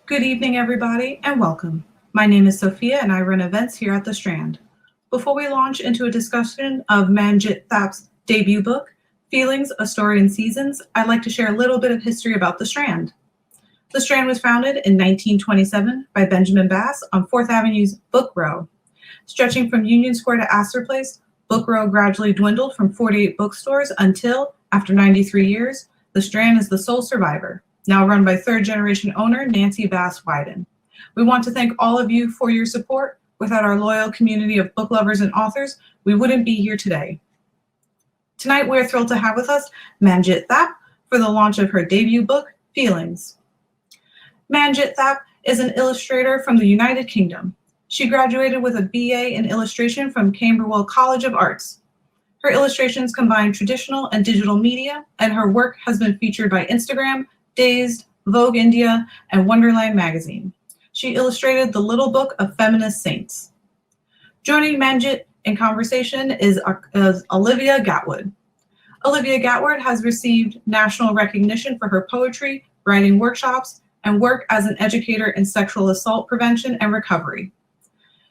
Good evening, everybody, and welcome. My name is Sophia, and I run events here at the Strand. Before we launch into a discussion of Manjit Thapp's debut book, Feelings, A Story in Seasons, I'd like to share a little bit of history about the Strand. The Strand was founded in 1927 by Benjamin Bass on 4th Avenue's Book Row. Stretching from Union Square to Astor Place, Book Row gradually dwindled from 48 bookstores until, after 93 years, the Strand is the sole survivor, now run by third-generation owner Nancy Bass Wyden. We want to thank all of you for your support. Without our loyal community of book lovers and authors, we wouldn't be here today. Tonight, we're thrilled to have with us Manjit Thapp for the launch of her debut book, Feelings. Manjit Thapp is an illustrator from the United Kingdom. She graduated with a BA in illustration from Camberwell College of Arts. Her illustrations combine traditional and digital media, and her work has been featured by Instagram, Dazed, Vogue India, and Wonderland magazine. She illustrated The Little Book of Feminist Saints. Joining Manjit in conversation is Olivia Gatwood. Olivia Gatwood has received national recognition for her poetry, writing workshops, and work as an educator in sexual assault prevention and recovery.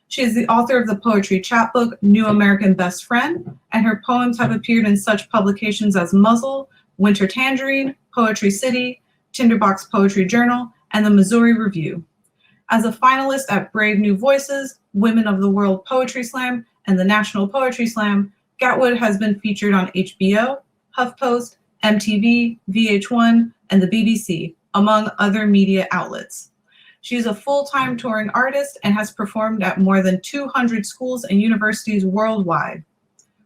She is the author of the poetry chapbook New American Best Friend, and her poems have appeared in such publications as Muzzle, Winter Tangerine, Poetry City, Tinderbox Poetry Journal, and the Missouri Review. As a finalist at Brave New Voices, Women of the World Poetry Slam, and the National Poetry Slam, Gatwood has been featured on HBO, HuffPost, MTV, VH1, and the BBC, among other media outlets. She is a full-time touring artist and has performed at more than 200 schools and universities worldwide.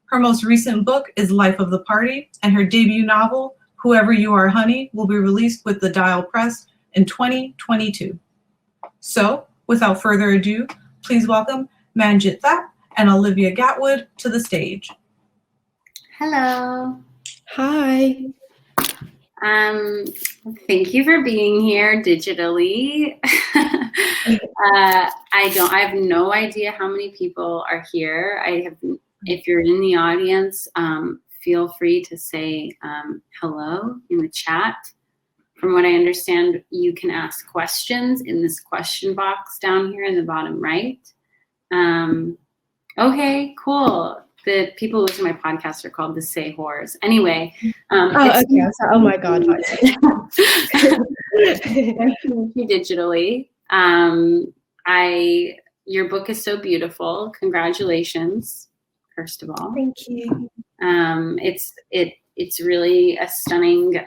Her most recent book is Life of the Party, and her debut novel, Whoever You Are, Honey, will be released with the Dial Press in 2022. So, without further ado, please welcome Manjit Thapp and Olivia Gatwood to the stage. Hello. Hi. Thank you for being here digitally. I have no idea how many people are here. If you're in the audience, feel free to say hello in the chat. From what I understand, you can ask questions in this question box down here in the bottom right. Okay, cool. The people who listen to my podcast are called the Say Whores. Anyway. Okay. I was like, oh my God. Digitally. Your book is so beautiful. Congratulations, first of all. Thank you. It's really a stunning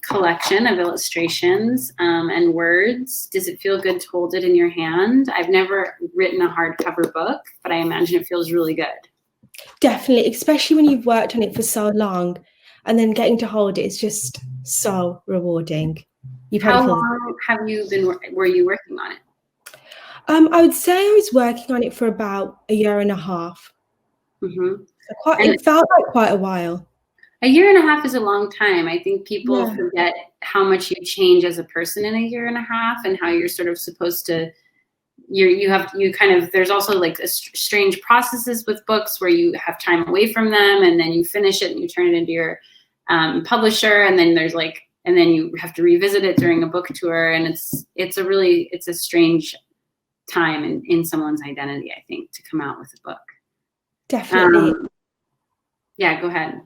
collection of illustrations and words. Does it feel good to hold it in your hand? I've never written a hardcover book, but I imagine it feels really good. Definitely, especially when you've worked on it for so long, and then getting to hold it is just so rewarding. How long were you working on it? I would say I was working on it for about a year and a half. Mm-hmm. So it felt like quite a while. A year and a half is a long time. I think people forget how much you change as a person in a year and a half, and how you're sort of supposed to. There's also like strange processes with books where you have time away from them, and then you finish it and you turn it into your publisher, and then and then you have to revisit it during a book tour, and it's a strange time in someone's identity, I think, to come out with a book. Definitely. Yeah, go ahead.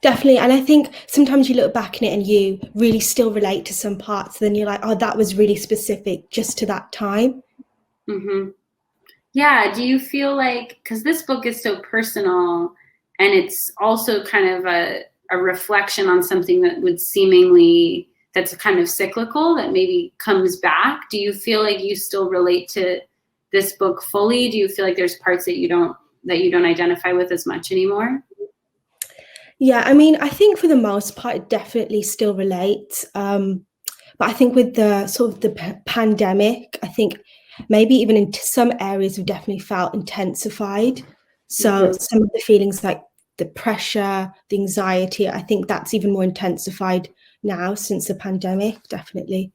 Definitely. And I think sometimes you look back in it and you really still relate to some parts. Then you're like, oh, that was really specific just to that time. Mm-hmm. Yeah. Do you feel like, because this book is so personal, and it's also kind of a reflection on something that would seemingly, that's kind of cyclical, that maybe comes back. Do you feel like you still relate to this book fully? Do you feel like there's parts that you don't identify with as much anymore? Yeah, I mean, I think for the most part, it definitely still relates. But I think with the sort of the pandemic, I think maybe even in some areas have definitely felt intensified. So some of the feelings like the pressure, the anxiety, I think that's even more intensified now since the pandemic, definitely.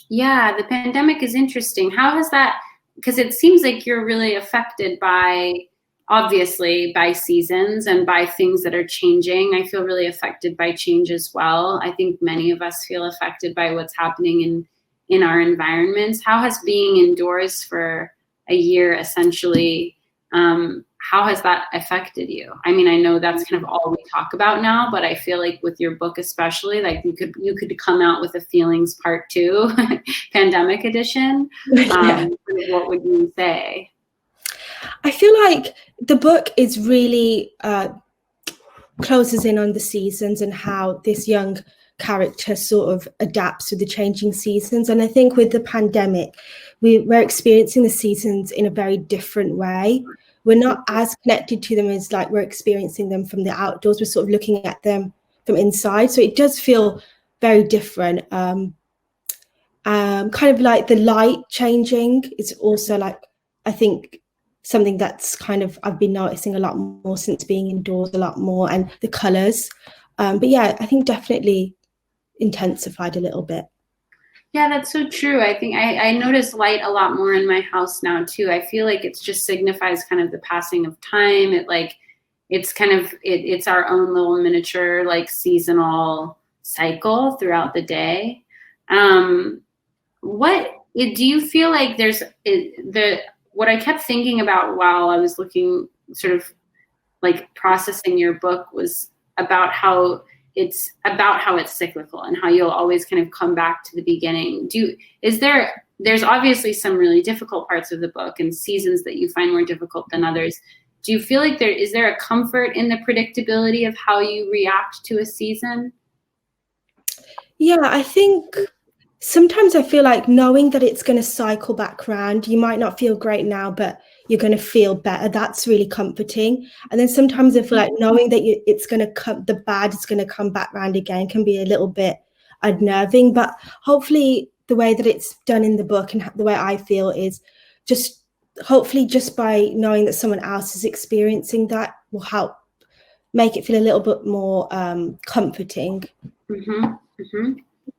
Yeah, the pandemic is interesting. How has that, because it seems like you're really affected by, obviously, by seasons and by things that are changing. I feel really affected by change as well. I think many of us feel affected by what's happening in our environments. How has being indoors for a year essentially, how has that affected you? I mean, I know that's kind of all we talk about now, but I feel like with your book especially, like you could come out with a feelings part 2, pandemic edition. Yeah. What would you say? I feel like the book is really closes in on the seasons and how this young character sort of adapts to the changing seasons. And I think with the pandemic, we're experiencing the seasons in a very different way. We're not as connected to them as like we're experiencing them from the outdoors. We're sort of looking at them from inside. So it does feel very different. Kind of like the light changing is also like, I think, something that's kind of I've been noticing a lot more since being indoors a lot more, and the colors. But yeah, I think definitely intensified a little bit. Yeah, that's so true. I think I notice light a lot more in my house now too. I feel like it just signifies kind of the passing of time. It's our own little miniature like seasonal cycle throughout the day. Do you feel like what I kept thinking about while I was looking, sort of like processing your book, was about how it's cyclical and how you'll always kind of come back to the beginning. There's obviously some really difficult parts of the book and seasons that you find more difficult than others. Do you feel like is there a comfort in the predictability of how you react to a season? Yeah, I think sometimes I feel like knowing that it's going to cycle back around, you might not feel great now, but you're going to feel better. That's really comforting. And then sometimes I feel like knowing that it's going to come, the bad is going to come back around again, can be a little bit unnerving. But hopefully the way that it's done in the book and the way I feel is just hopefully just by knowing that someone else is experiencing that will help make it feel a little bit more comforting. Mm-hmm. Mm-hmm.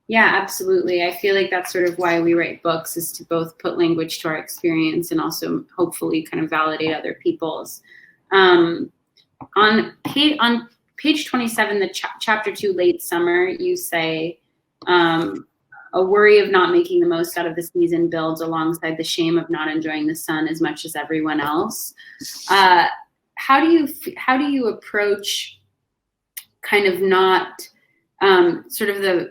Yeah, absolutely. I feel like that's sort of why we write books, is to both put language to our experience and also hopefully kind of validate other people's. On page 27, the chapter 2, late summer, you say, a worry of not making the most out of the season builds alongside the shame of not enjoying the sun as much as everyone else. How do you approach kind of not sort of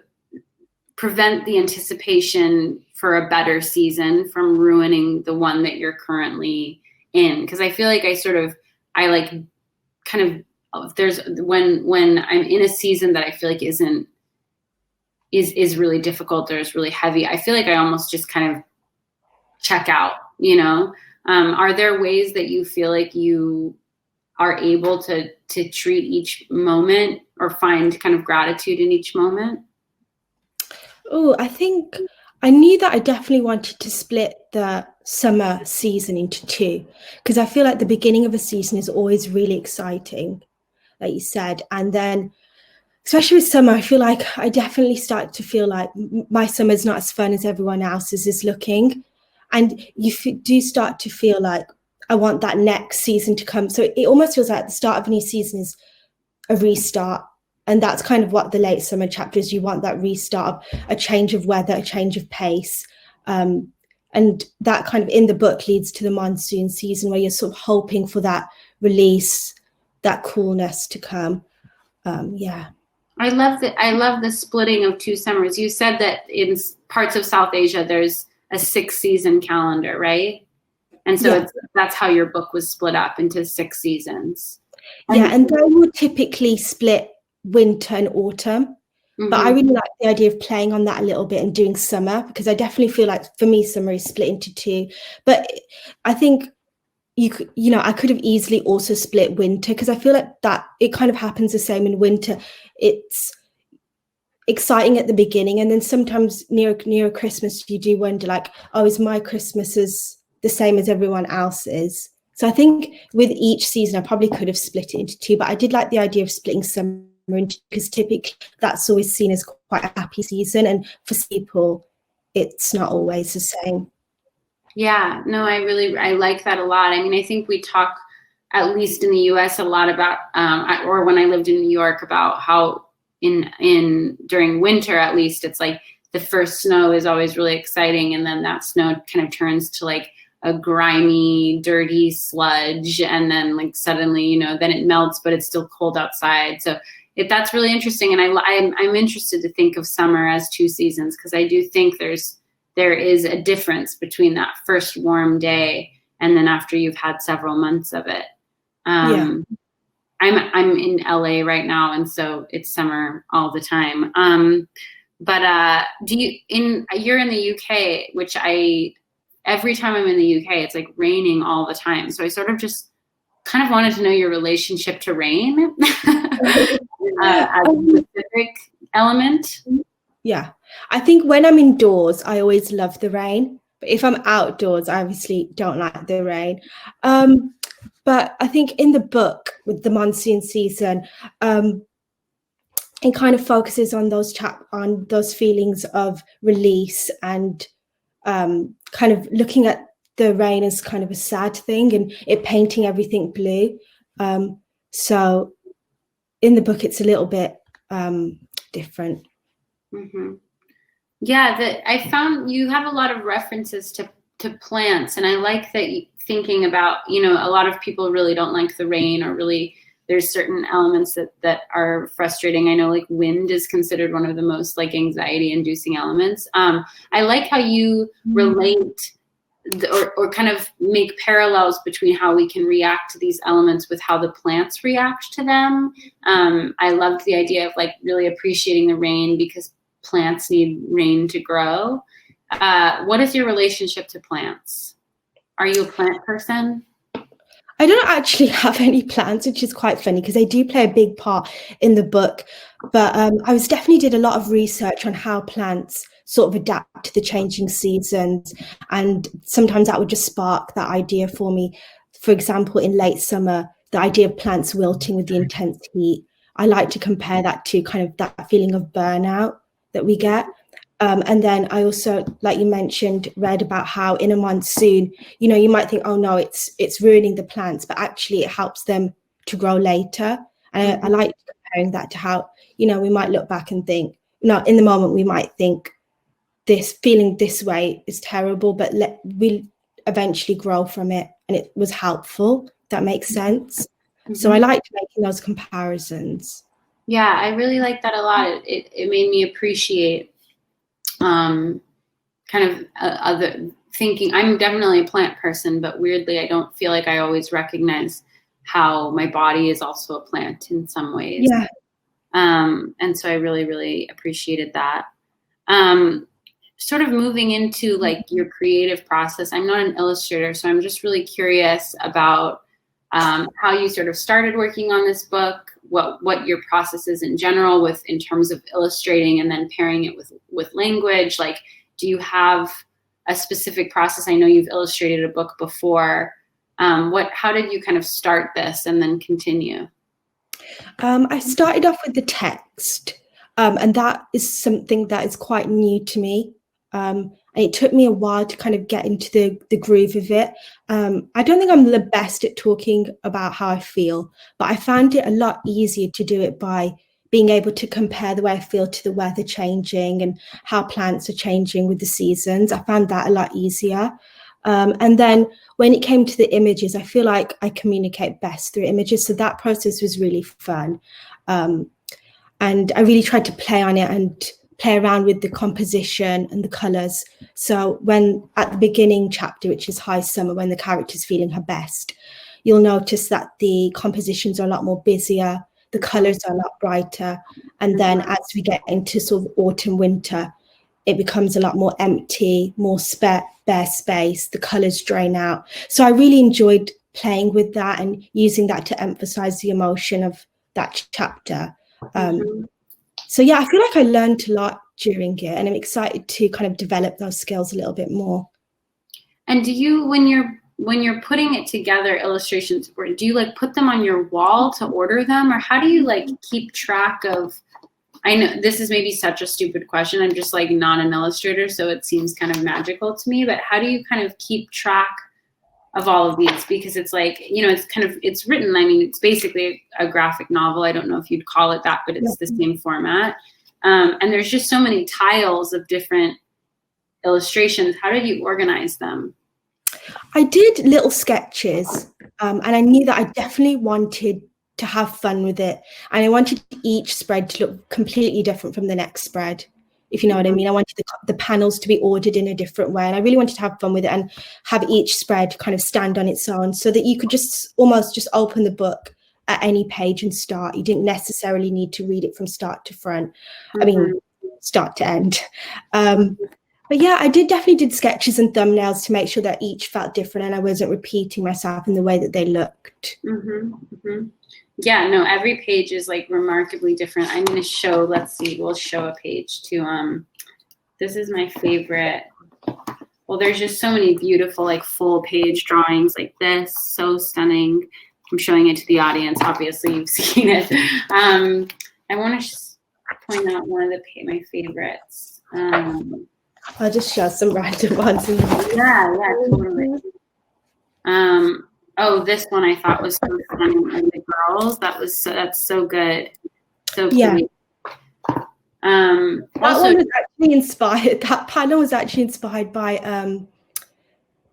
prevent the anticipation for a better season from ruining the one that you're currently in? Because I feel like there's when I'm in a season that I feel like is really difficult or is really heavy, I feel like I almost just kind of check out, you know? Are there ways that you feel like you are able to treat each moment or find kind of gratitude in each moment? Oh, I think I knew that I definitely wanted to split the summer season into 2, because I feel like the beginning of a season is always really exciting, like you said. And then, especially with summer, I feel like I definitely start to feel like my summer is not as fun as everyone else's is looking. And you do start to feel like I want that next season to come. So it almost feels like the start of a new season is a restart. And that's kind of what the late summer chapter is. You want that restart, a change of weather, a change of pace. And that kind of in the book leads to the monsoon season, where you're sort of hoping for that release, that coolness to come. Yeah. I love the splitting of 2 summers. You said that in parts of South Asia, there's a 6-season calendar, right? And so that's how your book was split up into 6 seasons. And they would typically split winter and autumn. Mm-hmm. But I really like the idea of playing on that a little bit and doing summer, because I definitely feel like for me, summer is split into 2. But I think I could have easily also split winter, because I feel like that it kind of happens the same in winter. It's exciting at the beginning, and then sometimes near Christmas you do wonder like, oh, is my Christmas as the same as everyone else's? So I think with each season I probably could have split it into 2, but I did like the idea of splitting summer into, because typically that's always seen as quite a happy season, and for people it's not always the same. Yeah, no, I like that a lot. I mean, I think we talk, at least in the US, a lot about, or when I lived in New York, about how during winter, at least, it's like the first snow is always really exciting, and then that snow kind of turns to like a grimy, dirty sludge, and then like suddenly, then it melts, but it's still cold outside. So that's really interesting, and I'm interested to think of summer as 2 seasons, because I do think there is a difference between that first warm day and then after you've had several months of it. I'm in LA right now, and so it's summer all the time. But you're in the UK, which every time I'm in the UK, it's like raining all the time. So I sort of just kind of wanted to know your relationship to rain as a specific element. Yeah, I think when I'm indoors, I always love the rain. But if I'm outdoors, I obviously don't like the rain. But I think in the book with the monsoon season, it kind of focuses on those feelings of release and kind of looking at the rain as kind of a sad thing and it painting everything blue. So in the book, it's a little bit different. Mm-hmm. Yeah, I found you have a lot of references to plants, and I like that thinking about, a lot of people really don't like the rain, or really there's certain elements that are frustrating. I know like wind is considered one of the most like anxiety inducing elements. I like how you relate or kind of make parallels between how we can react to these elements with how the plants react to them. I loved the idea of like really appreciating the rain because plants need rain to grow. What is your relationship to plants? Are you a plant person? I don't actually have any plants, which is quite funny because they do play a big part in the book. But I definitely did a lot of research on how plants sort of adapt to the changing seasons. And sometimes that would just spark that idea for me. For example, in late summer, the idea of plants wilting with the intense heat, I like to compare that to kind of that feeling of burnout that we get. And then I also, like you mentioned, read about how in a monsoon, you might think, oh no, it's ruining the plants, but actually it helps them to grow later. And I like comparing that to how, we might look back and think, no, in the moment we might think this feeling this way is terrible, but we eventually grow from it and it was helpful. That makes sense. Mm-hmm. So I liked making those comparisons. Yeah, I really like that a lot. It made me appreciate kind of other thinking. I'm definitely a plant person, but weirdly, I don't feel like I always recognize how my body is also a plant in some ways. Yeah. And so I really, really appreciated that. Sort of moving into like your creative process. I'm not an illustrator, so I'm just really curious about how you sort of started working on this book, what your process is in general in terms of illustrating and then pairing it with language. Like, do you have a specific process? I know you've illustrated a book before. How did you kind of start this and then continue? I started off with the text, and that is something that is quite new to me. And it took me a while to kind of get into the groove of it. I don't think I'm the best at talking about how I feel, but I found it a lot easier to do it by being able to compare the way I feel to the weather changing and how plants are changing with the seasons. I found that a lot easier. And then when it came to the images, I feel like I communicate best through images. So that process was really fun. And I really tried to play on it and play around with the composition and the colors. So when at the beginning chapter, which is High Summer, when the character's feeling her best, you'll notice that the compositions are a lot more busier, the colors are a lot brighter. And then as we get into sort of autumn, winter, it becomes a lot more empty, more bare space, the colors drain out. So I really enjoyed playing with that and using that to emphasize the emotion of that chapter. So yeah, I feel like I learned a lot during it, and I'm excited to kind of develop those skills a little bit more. And do you, when you're putting it together, illustrations, or do you like put them on your wall to order them, or how do you like keep track of? I know this is maybe such a stupid question. I'm just like not an illustrator, so it seems kind of magical to me. But how do you kind of keep track of all of these? Because it's like, it's written. I mean, it's basically a graphic novel. I don't know if you'd call it that, but it's the same format. And there's just so many tiles of different illustrations. How did you organize them? I did little sketches, and I knew that I definitely wanted to have fun with it. And I wanted each spread to look completely different from the next spread, if you know what I mean. I wanted the panels to be ordered in a different way. And I really wanted to have fun with it and have each spread kind of stand on its own so that you could just almost just open the book at any page and start. You didn't necessarily need to read it from start to front. I mean, start to end. But yeah, I definitely did sketches and thumbnails to make sure that each felt different and I wasn't repeating myself in the way that they looked. Yeah, no, every page is like remarkably different. I'm going to show, let's see, we'll show a page to, this is my favorite. Well, there's just so many beautiful, like full page drawings like this. So stunning. I'm showing it to the audience. Obviously, you've seen it. I want to point out one of my favorites. I'll just show some random ones. Yeah, totally. Oh, this one I thought was so funny. And the girls, that's so good. So cute. Yeah. Also, one was actually inspired. That panel was actually inspired by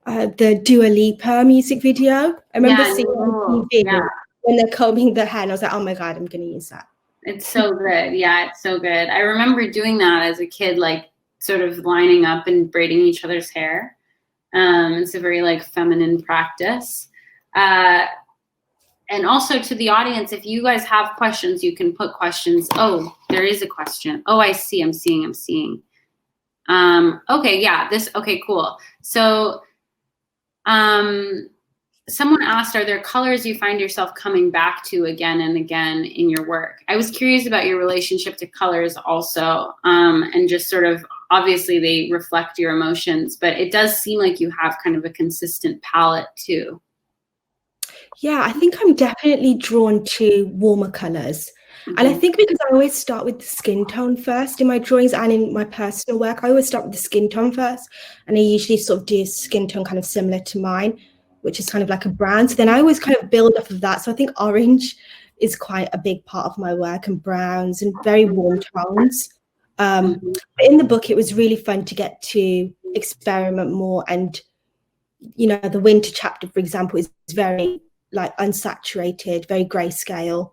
the Dua Lipa music video. I remember seeing it on TV when they're combing their hair, and I was like, oh my God, I'm going to use that. It's so good. Yeah, it's so good. I remember doing that as a kid, like sort of lining up and braiding each other's hair. It's a very like feminine practice. And also to the audience, if you guys have questions, you can put questions. Oh, there is a question. Oh, I see. I'm seeing. Okay. Yeah. Okay, cool. So, someone asked, are there colors you find yourself coming back to again and again in your work? I was curious about your relationship to colors also, and just sort of, obviously they reflect your emotions, but it does seem like you have kind of a consistent palette too. Yeah, I think I'm definitely drawn to warmer colors. And I think because I always start with the skin tone first in my drawings and in my personal work, I always start with the skin tone first. And I usually sort of do skin tone kind of similar to mine, which is kind of like a brown. So then I always kind of build off of that. So I think orange is quite a big part of my work, and browns and very warm tones. But in the book, it was really fun to get to experiment more. And, you know, the winter chapter, for example, is very like unsaturated, very grayscale.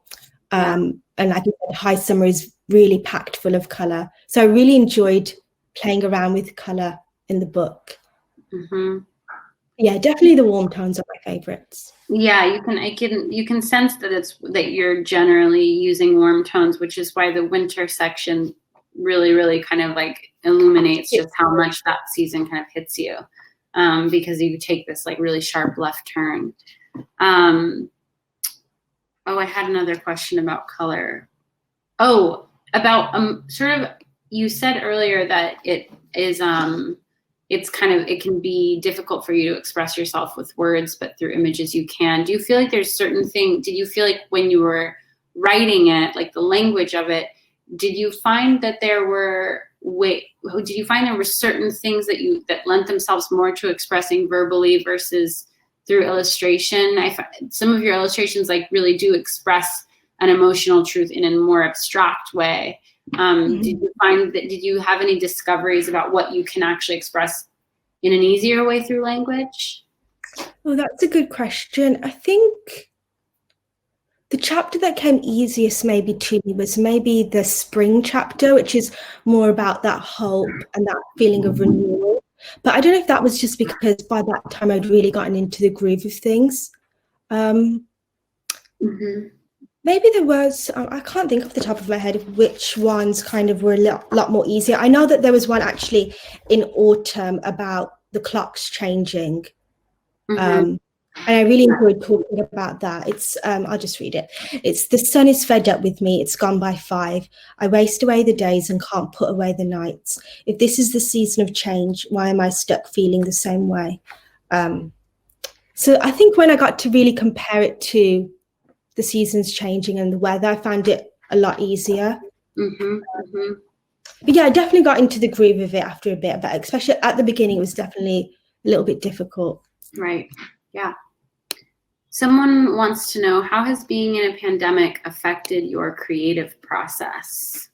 And like you said, high summer is really packed full of color. So I really enjoyed playing around with color in the book. Yeah, definitely the warm tones are my favorites. Yeah, you can sense that you're generally using warm tones, which is why the winter section really kind of like illuminates just how much that season kind of hits you, because you take this like really sharp left turn. I had another question about color. Oh, about sort of, you said earlier that it is it can be difficult for you to express yourself with words, but through images you can. Do you feel like there's did you feel like when you were writing it, like the language of it, did you find that there were certain things that lent themselves more to expressing verbally versus through illustration? I find some of your illustrations like really do express an emotional truth in a more abstract way. Did you have any discoveries about what you can actually express in an easier way through language? Oh, that's a good question. I think the chapter that came easiest maybe to me was maybe the spring chapter, which is more about that hope and that feeling of renewal. But I don't know if that was just because by that time I'd really gotten into the groove of things. Maybe there was, I can't think off the top of my head of which ones kind of were a lot more easier. I know that there was one actually in autumn about the clocks changing. And I really enjoyed talking about that. It's, I'll just read it. It's, the sun is fed up with me. It's gone by 5. I waste away the days and can't put away the nights. If this is the season of change, why am I stuck feeling the same way? So I think when I got to really compare it to the seasons changing and the weather, I found it a lot easier. But yeah, I definitely got into the groove of it after a bit, but especially at the beginning, it was definitely a little bit difficult. Right. Yeah. Someone wants to know, how has being in a pandemic affected your creative process?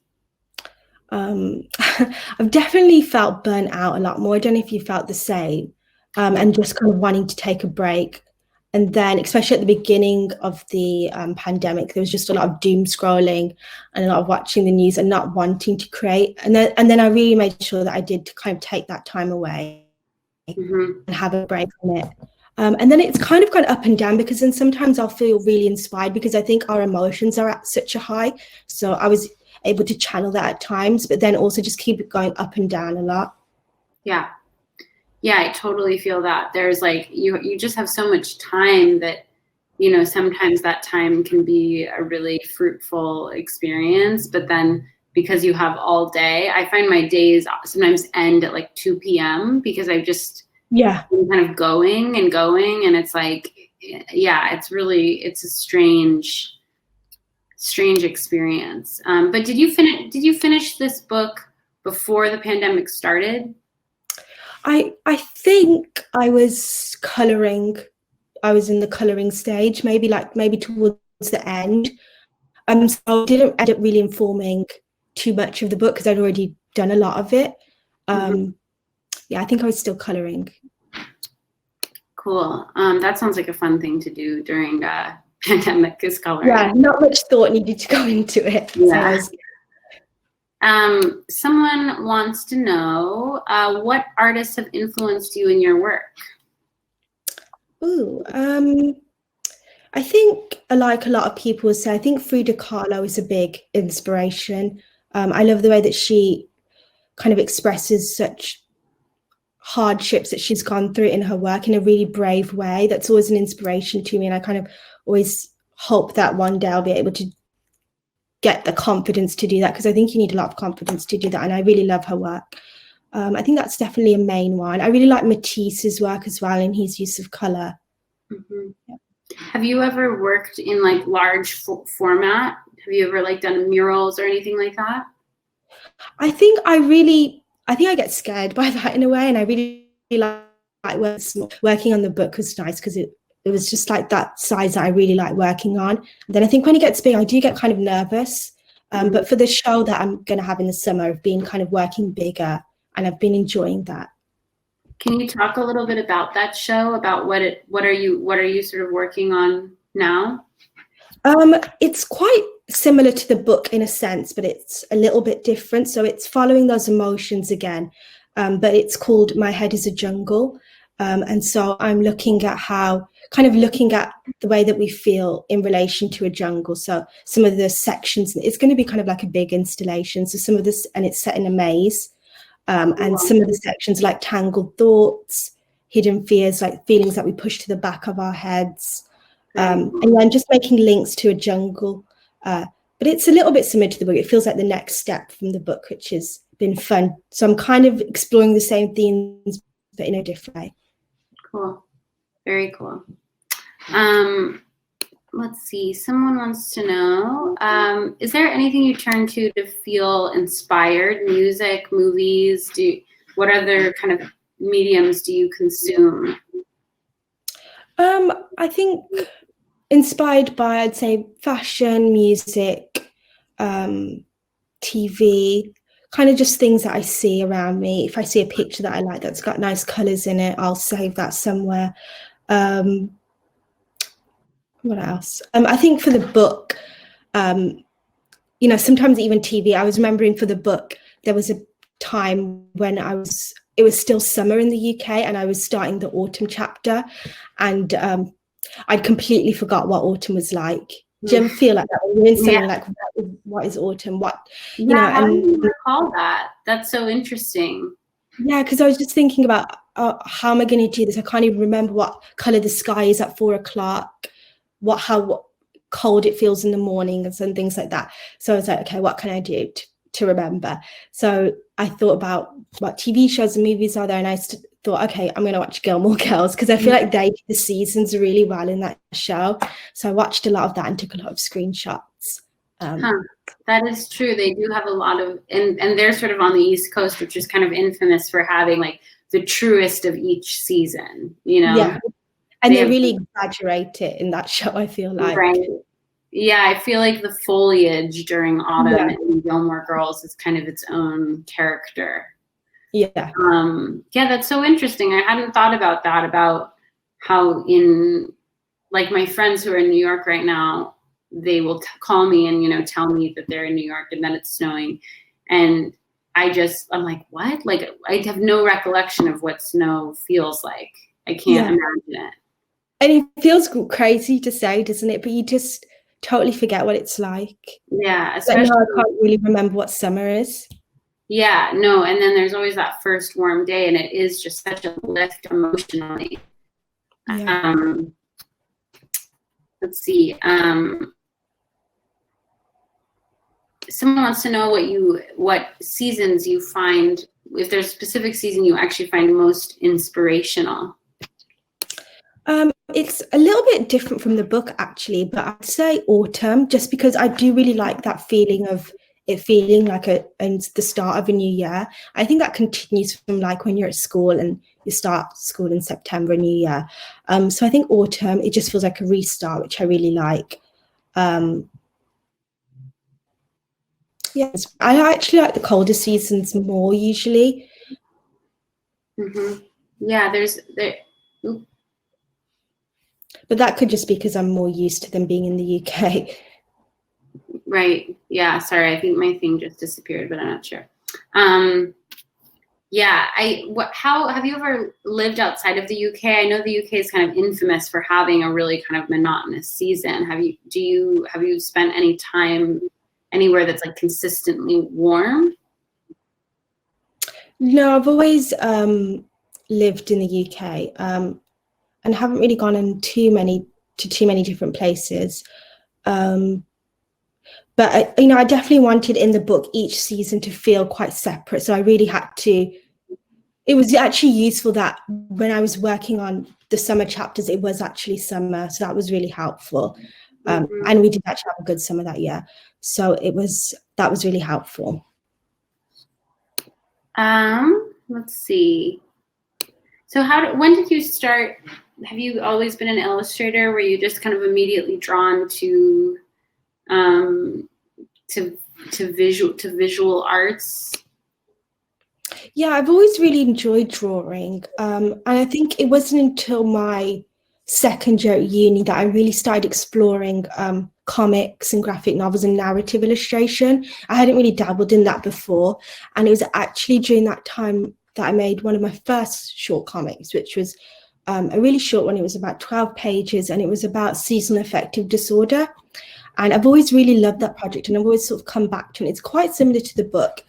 I've definitely felt burnt out a lot more. I don't know if you felt the same, and just kind of wanting to take a break. And then, especially at the beginning of the pandemic, there was just a lot of doom scrolling and a lot of watching the news and not wanting to create. And then I really made sure that I did kind of take that time away and have a break from it. And then it's kind of gone up and down, because then sometimes I'll feel really inspired because I think our emotions are at such a high. So I was able to channel that at times, but then also just keep it going up and down a lot. Yeah. Yeah, I totally feel that. There's like, you just have so much time that, you know, sometimes that time can be a really fruitful experience, but then because you have all day, I find my days sometimes end at like 2 p.m. because I've just been kind of going, and it's like, yeah, it's a strange experience. But did you finish this book before the pandemic started? I think I was coloring. I was in the coloring stage, maybe towards the end. So I didn't end up really informing too much of the book because I'd already done a lot of it. Yeah, I think I was still coloring. Cool. That sounds like a fun thing to do during pandemic, is coloring. Yeah, not much thought needed to go into it. Yeah. So someone wants to know what artists have influenced you in your work? I think, like a lot of people say, I think Frida Kahlo is a big inspiration. I love the way that she kind of expresses such hardships that she's gone through in her work in a really brave way. That's always an inspiration to me, and I kind of always hope that one day I'll be able to get the confidence to do that, because I think you need a lot of confidence to do that, and I really love her work. I think that's definitely a main one. I really like Matisse's work as well, in his use of color. Yeah. Have you ever worked in like large format? Have you ever like done murals or anything like that? I think I get scared by that in a way, and I really like working on the book was nice because it was just like that size that I really like working on. And then I think when it gets big, I do get kind of nervous. But for the show that I'm going to have in the summer, I've been kind of working bigger, and I've been enjoying that. Can you talk a little bit about that show? About what are you sort of working on now? It's quite similar to the book in a sense, but it's a little bit different. So it's following those emotions again, but it's called My Head is a Jungle. And so I'm looking at the way that we feel in relation to a jungle. So some of the sections, it's going to be kind of like a big installation. So some of this, and it's set in a maze. And some of the sections like tangled thoughts, hidden fears, like feelings that we push to the back of our heads. And then just making links to a jungle. But it's a little bit similar to the book. It feels like the next step from the book, which has been fun. So I'm kind of exploring the same themes, but in a different way. Cool. Very cool. Let's see. Someone wants to know, is there anything you turn to feel inspired? Music, movies? What other kind of mediums do you consume? I think inspired by, I'd say, fashion, music, TV, kind of just things that I see around me. If I see a picture that I like that's got nice colors in it, I'll save that somewhere. What else? I think for the book, sometimes even TV, I was remembering for the book, there was a time when it was still summer in the UK, and I was starting the autumn chapter, and I'd completely forgot what autumn was like. Do you ever feel like that when you're in summer, like what is autumn? How do you recall that? That's so interesting. Yeah, because I was just thinking about how am I going to do this? I can't even remember what color the sky is at 4 o'clock, how cold it feels in the morning, and things like that. So I was like, okay, what can I do to remember? So I thought about what TV shows and movies are there, and I thought, okay, I'm going to watch Gilmore Girls, because I feel like they did the seasons really well in that show. So I watched a lot of that and took a lot of screenshots. That is true. They do have a lot of, and they're sort of on the East Coast, which is kind of infamous for having like the truest of each season, you know? Yeah. And they really exaggerate it in that show, I feel like. Right. Yeah, I feel like the foliage during autumn Yeah. in Gilmore Girls is kind of its own character. Yeah. Yeah, that's so interesting. I hadn't thought about that, about how in, like, my friends who are in New York right now, they will call me and, you know, tell me that they're in New York and that it's snowing. And I'm like, what? Like, I have no recollection of what snow feels like. I can't imagine it. And it feels crazy to say, doesn't it? But you just totally forget what it's like. Yeah, Like, especially. no, I can't really remember what summer is. Yeah, no, and then there's always that first warm day, and it is just such a lift emotionally. Yeah. Let's see. Someone wants to know what seasons you find, if there's a specific season you actually find most inspirational. It's a little bit different from the book, actually, but I'd say autumn, just because I do really like that feeling of it feeling like the start of a new year. I think that continues from like when you're at school and you start school in September, New Year. So I think autumn, it just feels like a restart, which I really like. Yes, I actually like the colder seasons more usually. Mm-hmm. Yeah, But that could just be because I'm more used to them being in the UK. Right. Yeah. Sorry, I think my thing just disappeared, but I'm not sure. Yeah. How have you ever lived outside of the UK? I know the UK is kind of infamous for having a really kind of monotonous season. Have you spent any time anywhere that's like consistently warm? No, I've always lived in the UK and haven't really gone in too many different places. But I definitely wanted in the book each season to feel quite separate. So I really had to. It was actually useful that when I was working on the summer chapters, it was actually summer, so that was really helpful. And we did actually have a good summer that year, so that was really helpful. Let's see. So when did you start? Have you always been an illustrator? Were you just kind of immediately drawn to visual arts? Yeah, I've always really enjoyed drawing, and I think it wasn't until my second year at uni that I really started exploring comics and graphic novels and narrative illustration. I hadn't really dabbled in that before, and it was actually during that time that I made one of my first short comics, which was a really short one. It was about 12 pages, and it was about seasonal affective disorder. And I've always really loved that project, and I've always sort of come back to it. It's quite similar to the book.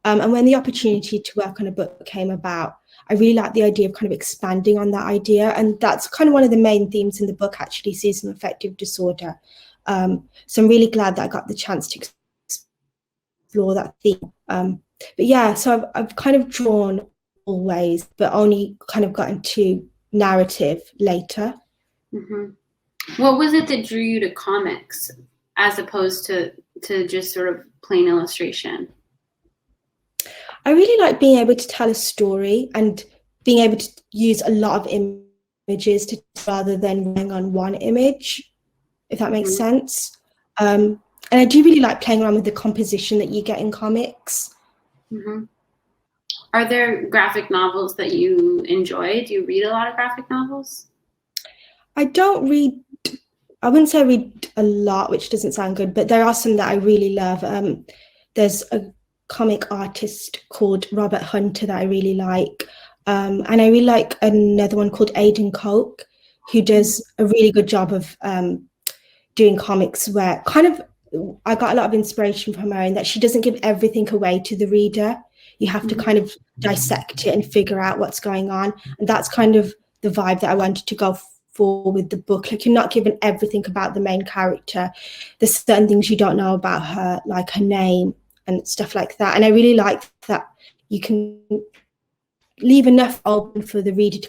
And when the opportunity to work on a book came about, I really liked the idea of kind of expanding on that idea. And that's kind of one of the main themes in the book, actually, seasonal affective disorder. So I'm really glad that I got the chance to explore that theme. But yeah, so I've kind of drawn always, but only kind of got into narrative later. Mm-hmm. What was it that drew you to comics as opposed to just sort of plain illustration? I really like being able to tell a story and being able to use a lot of images rather than relying on one image, if that makes sense. And I do really like playing around with the composition that you get in comics. Mm-hmm. Are there graphic novels that you enjoy? Do you read a lot of graphic novels? I wouldn't say I read a lot, which doesn't sound good, but there are some that I really love. There's a comic artist called Robert Hunter that I really like. And I really like another one called Aidan Koch, who does a really good job of doing comics where kind of I got a lot of inspiration from her in that she doesn't give everything away to the reader. You have to kind of dissect it and figure out what's going on. And that's kind of the vibe that I wanted to go for with the book. Like, you're not given everything about the main character. There's certain things you don't know about her, like her name and stuff like that. And I really like that you can leave enough open for the reader to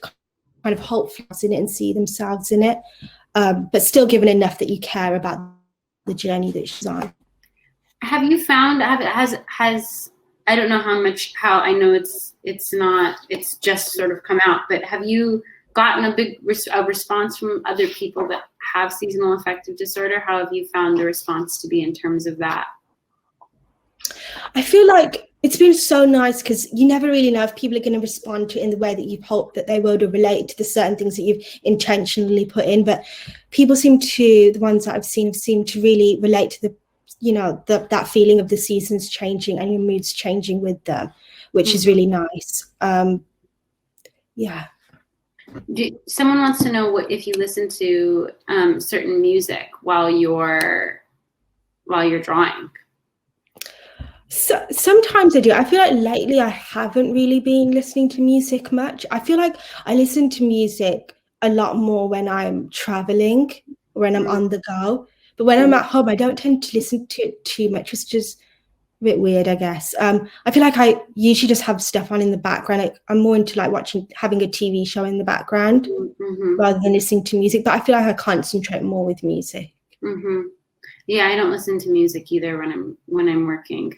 kind of hold fast in it and see themselves in it, but still given enough that you care about the journey that she's on. Have you found, has I don't know how I know it's just sort of come out, but have you gotten a big response from other people that have seasonal affective disorder? How have you found the response to be in terms of that? I feel like it's been so nice because you never really know if people are going to respond to it in the way that you've hoped that they would, or relate to the certain things that you've intentionally put in. But people the ones that I've seen, have seemed to really relate to that feeling of the seasons changing and your moods changing with them, which is really nice. Yeah. Someone wants to know if you listen to certain music while you're drawing. So sometimes I do. I feel like lately I haven't really been listening to music much. I feel like I listen to music a lot more when I'm traveling, when I'm on the go. But when I'm at home, I don't tend to listen to it too much. It's just a bit weird, I guess. I feel like I usually just have stuff on in the background. Like, I'm more into like having a TV show in the background rather than listening to music. But I feel like I concentrate more with music. Yeah, I don't listen to music either when I'm working.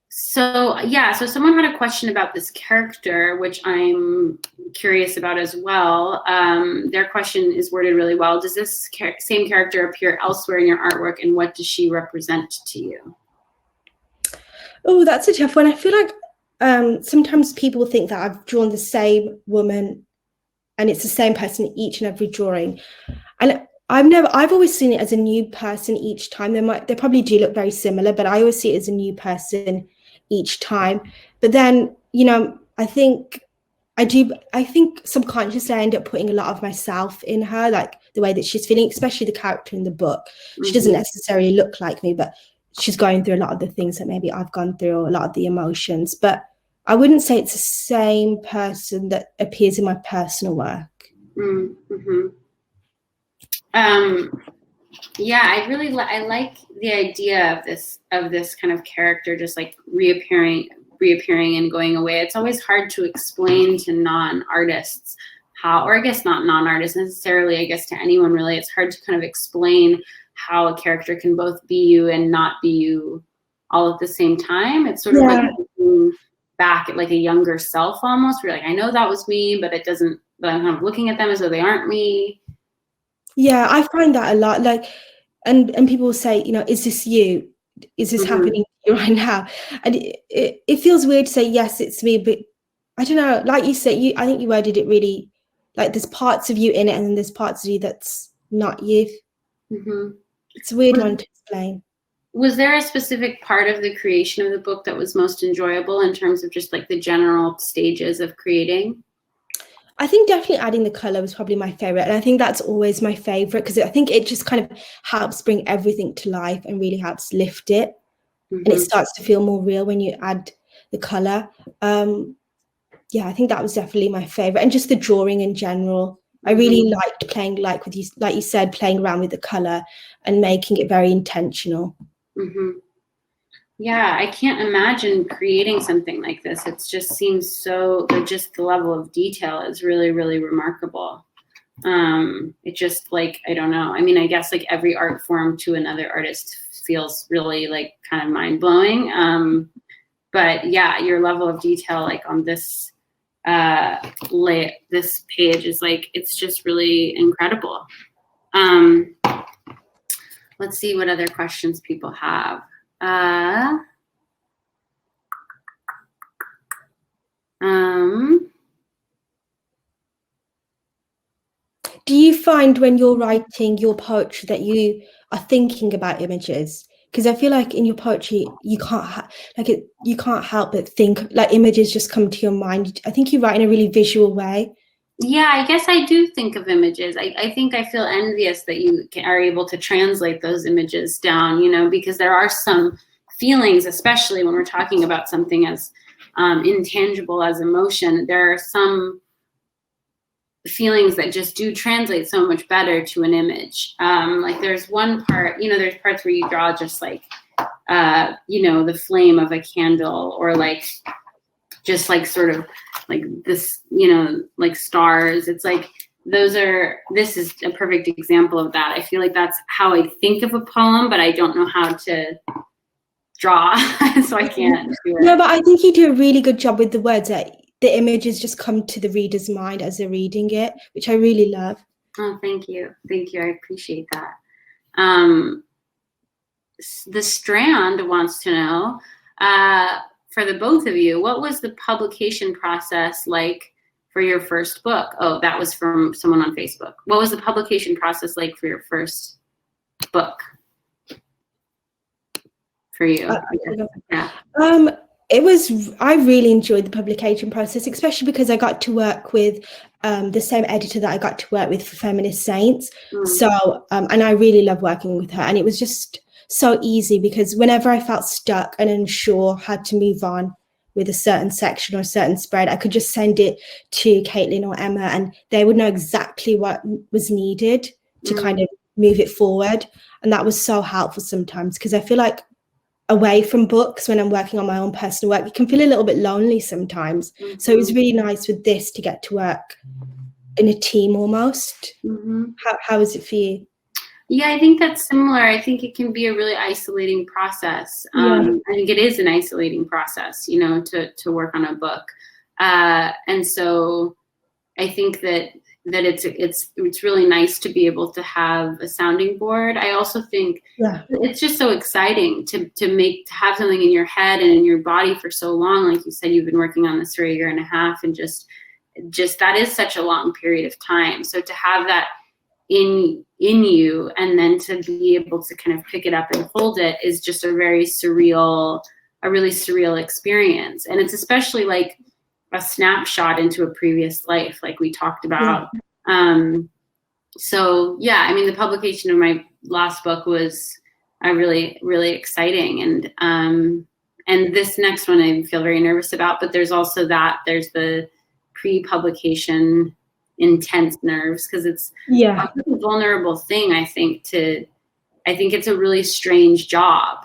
So someone had a question about this character, which I'm curious about as well. Their question is worded really well. Does this same character appear elsewhere in your artwork, and what does she represent to you? Oh, that's a tough one. I feel like sometimes people think that I've drawn the same woman and it's the same person in each and every drawing. And I've always seen it as a new person each time. They probably do look very similar, but I always see it as a new person each time. But then, I think subconsciously I end up putting a lot of myself in her, like the way that she's feeling, especially the character in the book. She doesn't necessarily look like me, but she's going through a lot of the things that maybe I've gone through, or a lot of the emotions. But I wouldn't say it's the same person that appears in my personal work. Yeah, I like the idea of this kind of character just like reappearing and going away. It's always hard to explain to non-artists how, or I guess not non-artists necessarily, I guess to anyone really, it's hard to kind of explain how a character can both be you and not be you all at the same time. It's sort of like looking back at like a younger self almost, where you're like, I know that was me, but I'm kind of looking at them as though they aren't me. Yeah, I find that a lot. Like, and people will say, is this you? Is this happening to you right now? And it feels weird to say, yes, it's me, but I don't know. Like you said, I think you worded it really, like there's parts of you in it, and then there's parts of you that's not you. It's a weird one to explain. Was there a specific part of the creation of the book that was most enjoyable in terms of just like the general stages of creating? I think definitely adding the color was probably my favorite. And I think that's always my favorite because I think it just kind of helps bring everything to life and really helps lift it. And it starts to feel more real when you add the color. I think that was definitely my favorite. And just the drawing in general. I really liked playing, like you said, playing around with the color and making it very intentional. Yeah, I can't imagine creating something like this. It just seems so, just the level of detail is really, really remarkable. It just like, I don't know. I mean, I guess like every art form to another artist feels really like kind of mind blowing. But yeah, your level of detail like on this this page is like, it's just really incredible. Let's see what other questions people have. Do you find when you're writing your poetry that you are thinking about images? Because I feel like in your poetry you can't help but think, like images just come to your mind. I think you write in a really visual way. Yeah, I guess I do think of images. I think I feel envious that you are able to translate those images down, because there are some feelings, especially when we're talking about something as intangible as emotion. There are some feelings that just do translate so much better to an image. Like there's one part, there's parts where you draw just like, the flame of a candle, or like just like sort of like this, like stars. It's like this is a perfect example of that. I feel like that's how I think of a poem, but I don't know how to draw, so I can't do it. No, but I think you do a really good job with the words. That the images just come to the reader's mind as they're reading it, which I really love. Oh, thank you. Thank you. I appreciate that. The Strand wants to know, for the both of you, what was the publication process like for your first book? Oh, that was from someone on Facebook. What was the publication process like for your first book? For you? Yeah. I really enjoyed the publication process, especially because I got to work with the same editor that I got to work with for Feminist Saints. So, and I really love working with her. And it was just so easy because whenever I felt stuck and unsure, had to move on with a certain section or a certain spread, I could just send it to Caitlin or Emma and they would know exactly what was needed to kind of move it forward. And that was so helpful sometimes because I feel like away from books when I'm working on my own personal work, it can feel a little bit lonely sometimes. So it was really nice with this to get to work in a team almost. How is it for you? Yeah, I think that's similar. I think it can be a really isolating process. I think it is an isolating process, you know, to work on a book. And so I think that it's really nice to be able to have a sounding board. I also think it's just so exciting to have something in your head and in your body for so long. Like you said, you've been working on this for 1.5 years, and just that is such a long period of time. So to have that in you and then to be able to kind of pick it up and hold it is just a really surreal experience. And it's especially like a snapshot into a previous life, like we talked about. So yeah, I mean, the publication of my last book was really, really exciting. And this next one I feel very nervous about, but there's the pre-publication intense nerves because it's a vulnerable thing. I think it's a really strange job.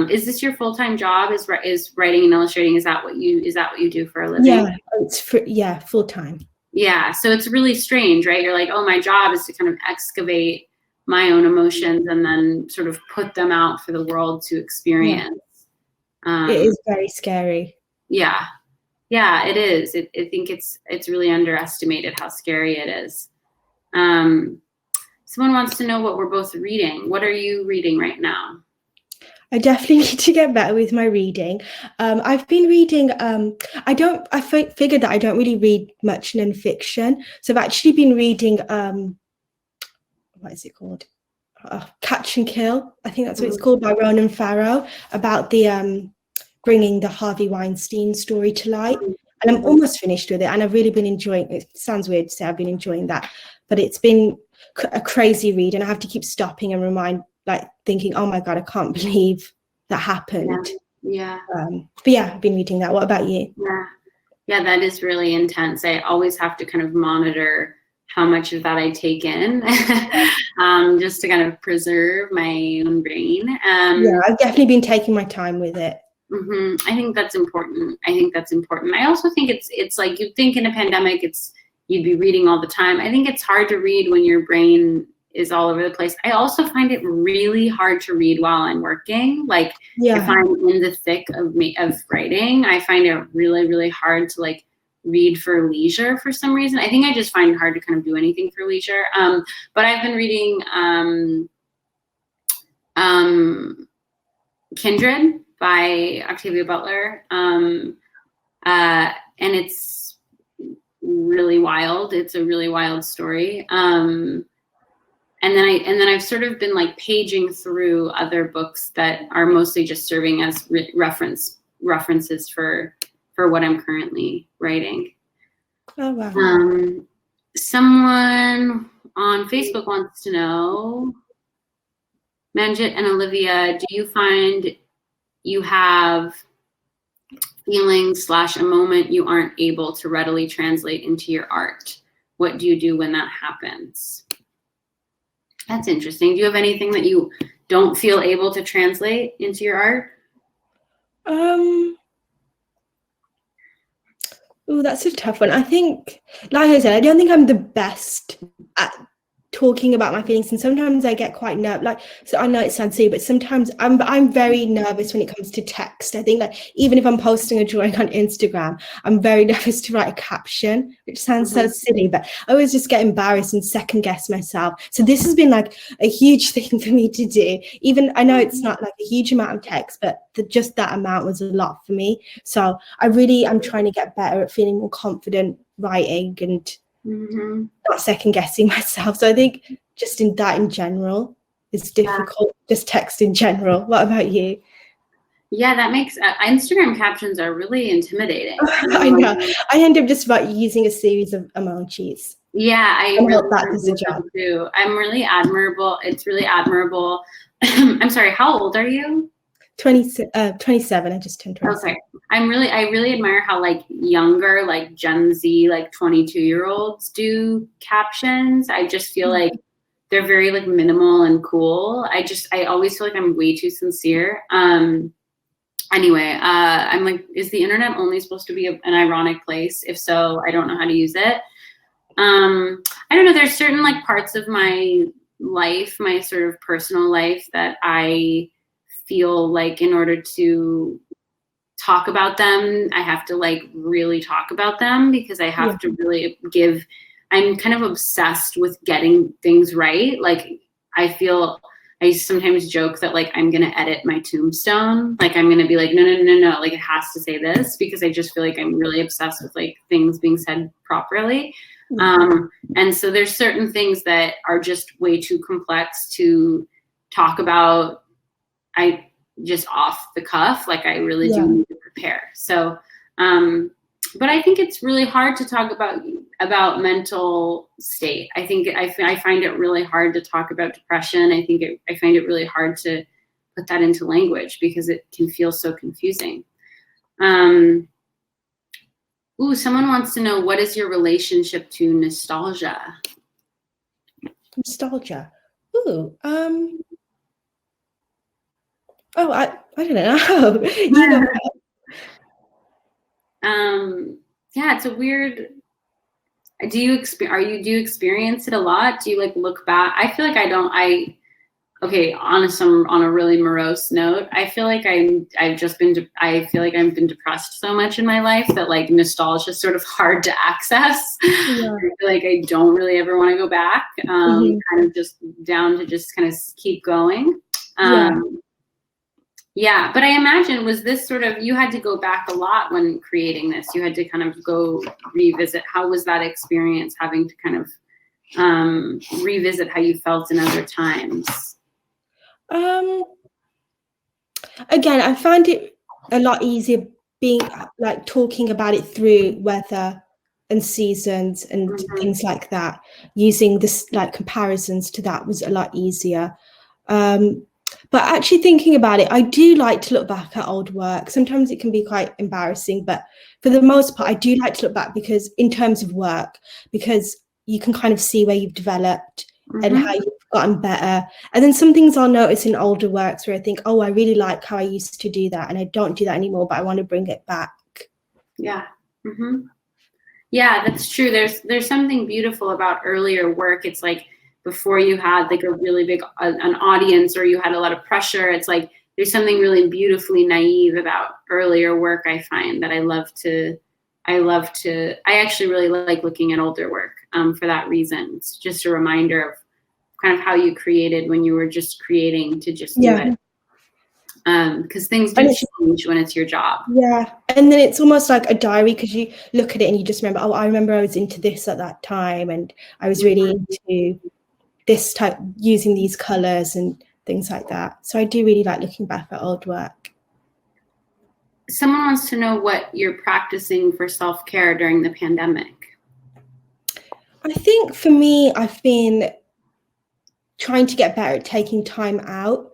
Is this your full-time job? Is writing and illustrating? Is that what you do for a living? Yeah, it's full-time. Yeah, so it's really strange, right? You're like, oh, my job is to kind of excavate my own emotions and then sort of put them out for the world to experience. It is very scary. Yeah, it is. I think it's really underestimated how scary it is. Someone wants to know what we're both reading. What are you reading right now? I definitely need to get better with my reading. I've been reading, I figured that I don't really read much nonfiction. So I've actually been reading, what is it called? Catch and Kill. I think that's what it's called, by Ronan Farrow, about the bringing the Harvey Weinstein story to light. And I'm almost finished with it. And I've really been enjoying it. It sounds weird to say I've been enjoying that, but it's been a crazy read. And I have to keep stopping and thinking, oh my God, I can't believe that happened. Yeah. But yeah, I've been reading that. What about you? Yeah, that is really intense. I always have to kind of monitor how much of that I take in, just to kind of preserve my own brain. I've definitely been taking my time with it. I think that's important. I also think it's like, you'd think in a pandemic, you'd be reading all the time. I think it's hard to read when your brain is all over the place. I also find it really hard to read while I'm working. Like if I'm in the thick of writing, I find it really, really hard to like read for leisure for some reason. I think I just find it hard to kind of do anything for leisure. But I've been reading Kindred by Octavia Butler. And it's really wild. It's a really wild story. And then I've sort of been like paging through other books that are mostly just serving as references for what I'm currently writing. Oh wow. Someone on Facebook wants to know, Manjit and Olivia, do you find you have feelings / a moment you aren't able to readily translate into your art? What do you do when that happens? That's interesting. Do you have anything that you don't feel able to translate into your art? Oh, that's a tough one. I think, like I said, I don't think I'm the best at talking about my feelings, and sometimes I get quite nervous. Like, so I know it sounds silly, but sometimes I'm very nervous when it comes to text. I think like even if I'm posting a drawing on Instagram, I'm very nervous to write a caption, which sounds so silly, but I always just get embarrassed and second guess myself. So this has been like a huge thing for me to do. Even I know it's not like a huge amount of text, but just that amount was a lot for me. So I'm trying to get better at feeling more confident writing and not second guessing myself. So I think just in general is difficult, just text in general. What about you? Yeah, that makes Instagram captions are really intimidating. I know. I end up just using a series of emojis. Yeah, I hope really that does the job too. I'm really admirable. It's really admirable. I'm sorry, how old are you? 27. I just turned 27. Okay. I really admire how like younger, like Gen Z, like 22-year-olds do captions. I just feel like they're very like minimal and cool. I always feel like I'm way too sincere. Anyway, I'm like, is the internet only supposed to be an ironic place? If so, I don't know how to use it. I don't know. There's certain like parts of my life, my sort of personal life, that I feel like in order to talk about them, I have to like really talk about them, because I have to really I'm kind of obsessed with getting things right. Like I sometimes joke that like I'm gonna edit my tombstone. Like I'm gonna be like, no, like it has to say this, because I just feel like I'm really obsessed with like things being said properly. And so there's certain things that are just way too complex to talk about. I just off the cuff, like I really do need to prepare. So, but I think it's really hard to talk about mental state. I think I find it really hard to talk about depression. I find it really hard to put that into language, because it can feel so confusing. Someone wants to know, what is your relationship to nostalgia? Nostalgia. I don't know. You know. Yeah, it's a weird. Do you experience it a lot? Do you like look back? I feel like I don't. On a really morose note, I feel like I feel like I've been depressed so much in my life that like nostalgia is sort of hard to access. I feel like I don't really ever want to go back. Kind of just down to just kind of keep going. Yeah, but I imagine, was this sort of, you had to go back a lot when creating this. You had to kind of go revisit. How was that experience, having to kind of revisit how you felt in other times? Again, I find it a lot easier being like talking about it through weather and seasons and things like that. Using this like comparisons to that was a lot easier. But actually thinking about it, I do like to look back at old work. Sometimes it can be quite embarrassing, but for the most part, I do like to look back, because in terms of work, because you can kind of see where you've developed and how you've gotten better. And then some things I'll notice in older works where I think, I really like how I used to do that, and I don't do that anymore, but I want to bring it back. Yeah. Yeah, that's true. There's something beautiful about earlier work. It's like, before you had like a really big an audience, or you had a lot of pressure, it's like there's something really beautifully naive about earlier work. I find that I actually really like looking at older work for that reason. It's just a reminder of kind of how you created when you were just creating to just do it. Because things do change when it's your job. Yeah, and then it's almost like a diary, because you look at it and you just remember, I remember I was into this at that time, and I was really into this type, using these colors and things like that. So I do really like looking back at old work. Someone wants to know what you're practicing for self-care during the pandemic. I think for me, I've been trying to get better at taking time out,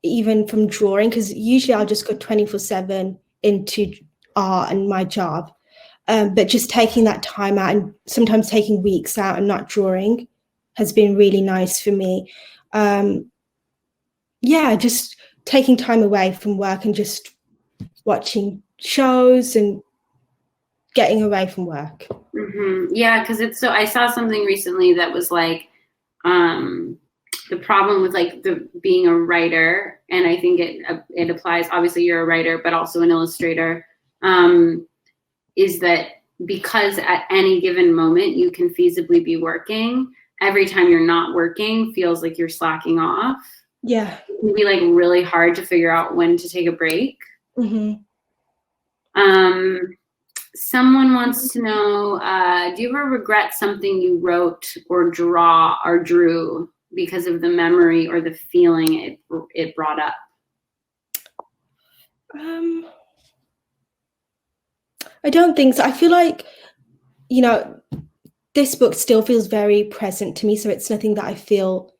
even from drawing, because usually I'll just go 24/7 into art and my job. But just taking that time out, and sometimes taking weeks out and not drawing, has been really nice for me. Just taking time away from work and just watching shows and getting away from work. Yeah, because I saw something recently that was like, the problem with like being a writer, and I think it applies, obviously you're a writer, but also an illustrator, is that because at any given moment you can feasibly be working, every time you're not working feels like you're slacking off. Yeah. It can be like really hard to figure out when to take a break. Mm-hmm. Someone wants to know, do you ever regret something you wrote or drew because of the memory or the feeling it brought up? I don't think so. I feel like, you know, this book still feels very present to me. So it's nothing that I feel,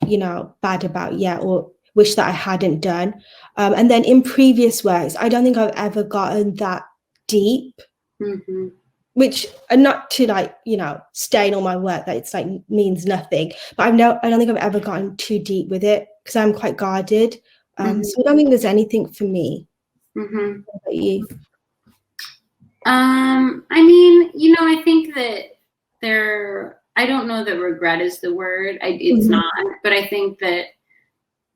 you know, bad about yet or wish that I hadn't done. And then in previous works, I don't think I've ever gotten that deep. Mm-hmm. Which, and not to like, you know, stain all my work that it's like means nothing, but I don't think I've ever gotten too deep with it because I'm quite guarded. So I don't think there's anything for me. Mm-hmm. What about you? I mean, you know, I think that I don't know that regret is the word. It's mm-hmm. not, but I think that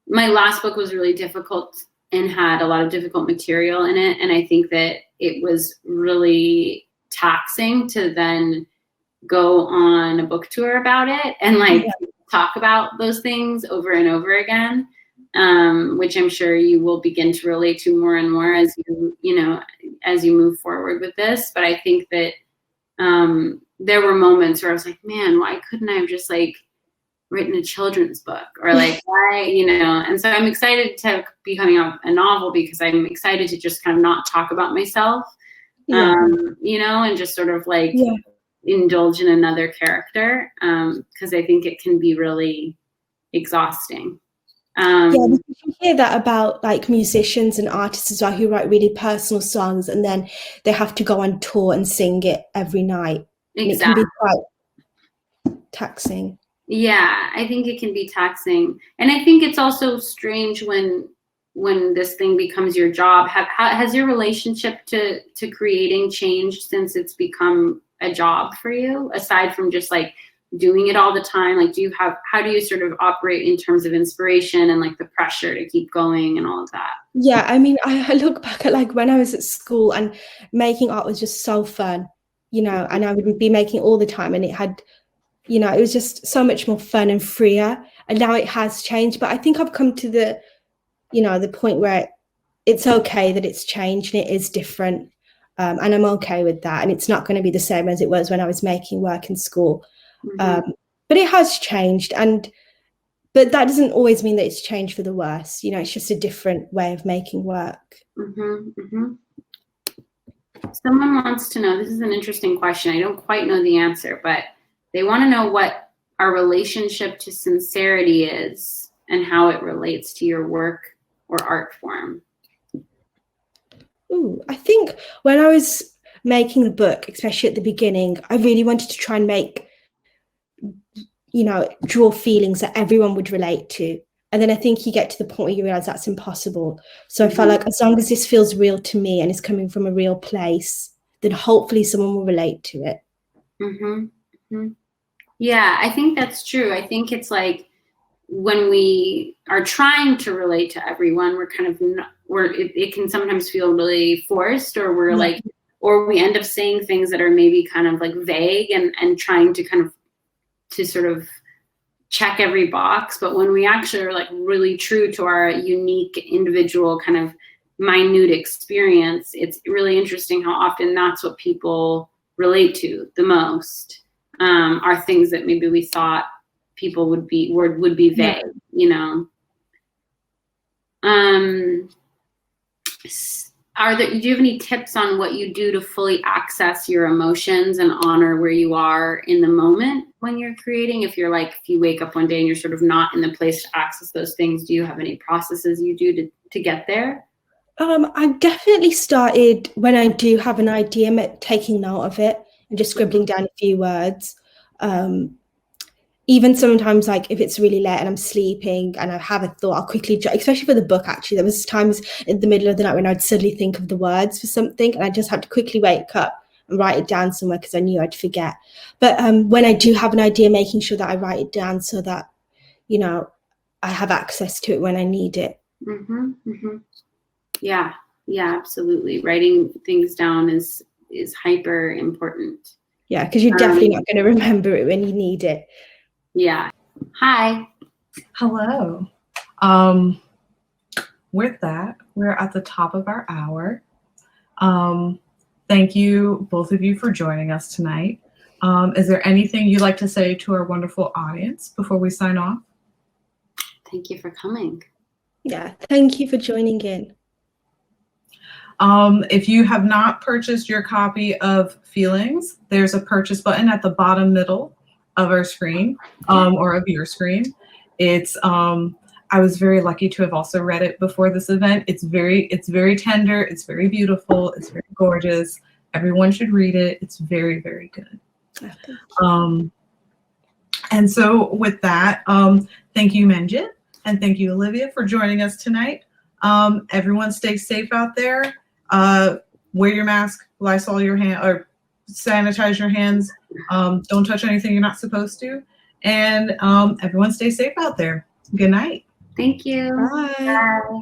my last book was really difficult and had a lot of difficult material in it. And I think that it was really taxing to then go on a book tour about it and like talk about those things over and over again, which I'm sure you will begin to relate to more and more as you move forward with this. But I think that there were moments where I was like, man, why couldn't I have just like written a children's book or like why, and so I'm excited to be coming out a novel because I'm excited to just kind of not talk about myself, and just sort of like indulge in another character, because I think it can be really exhausting. You hear that about like musicians and artists as well who write really personal songs and then they have to go on tour and sing it every night. Exactly. And it can be quite taxing. Yeah, I think it can be taxing. And I think it's also strange when this thing becomes your job. Has your relationship to creating changed since it's become a job for you, aside from just like doing it all the time? Like, how do you sort of operate in terms of inspiration and like the pressure to keep going and all of that? Yeah, I mean, I look back at like when I was at school and making art was just so fun, and I would be making all the time and it had, it was just so much more fun and freer. And now it has changed, but I think I've come to the point where it's okay that it's changed and it is different. And I'm okay with that. And it's not going to be the same as it was when I was making work in school. Mm-hmm. But it has changed. But that doesn't always mean that it's changed for the worse. It's just a different way of making work. Mm-hmm. Mm-hmm. Someone wants to know, this is an interesting question. I don't quite know the answer, but they want to know what our relationship to sincerity is and how it relates to your work or art form. Ooh, I think when I was making the book, especially at the beginning, I really wanted to try and make, draw feelings that everyone would relate to. And then I think you get to the point where you realize that's impossible. So I felt like as long as this feels real to me and is coming from a real place, then hopefully someone will relate to it. Mm-hmm. Mm-hmm. Yeah, I think that's true. I think it's like when we are trying to relate to everyone, we're kind of it can sometimes feel really forced, or we're like, or we end up saying things that are maybe kind of like vague and trying to kind of to sort of check every box. But when we actually are like really true to our unique individual kind of minute experience, it's really interesting how often that's what people relate to the most. Are things that maybe we thought people would be vague, Do you have any tips on what you do to fully access your emotions and honor where you are in the moment when you're creating? If you wake up one day and you're sort of not in the place to access those things, do you have any processes you do to get there? I've definitely started, when I do have an idea, taking note of it and just scribbling down a few words. Even sometimes, like if it's really late and I'm sleeping and I have a thought, I'll quickly, especially for the book, actually, there was times in the middle of the night when I'd suddenly think of the words for something and I just had to quickly wake up and write it down somewhere because I knew I'd forget. But when I do have an idea, making sure that I write it down so that, you know, I have access to it when I need it. Mm-hmm, mm-hmm. Yeah, absolutely. Writing things down is hyper important. Yeah, because you're definitely not going to remember it when you need it. Yeah. Hi. Hello. With that, we're at the top of our hour. Thank you, both of you, for joining us tonight. Is there anything you'd like to say to our wonderful audience before we sign off? Thank you for coming. Yeah, thank you for joining in. If you have not purchased your copy of Feelings, there's a purchase button at the bottom middle of our screen, or of your screen. It's I was very lucky to have also read it before this event. It's very tender, it's very beautiful, it's very gorgeous. Everyone should read it. It's very, very good. And so with that, thank you, Manjit, and thank you, Olivia, for joining us tonight. Everyone stay safe out there. Wear your mask, Lysol your hand, or sanitize your hands. Don't touch anything you're not supposed to. And everyone stay safe out there. Good night. Thank you. Bye. Bye.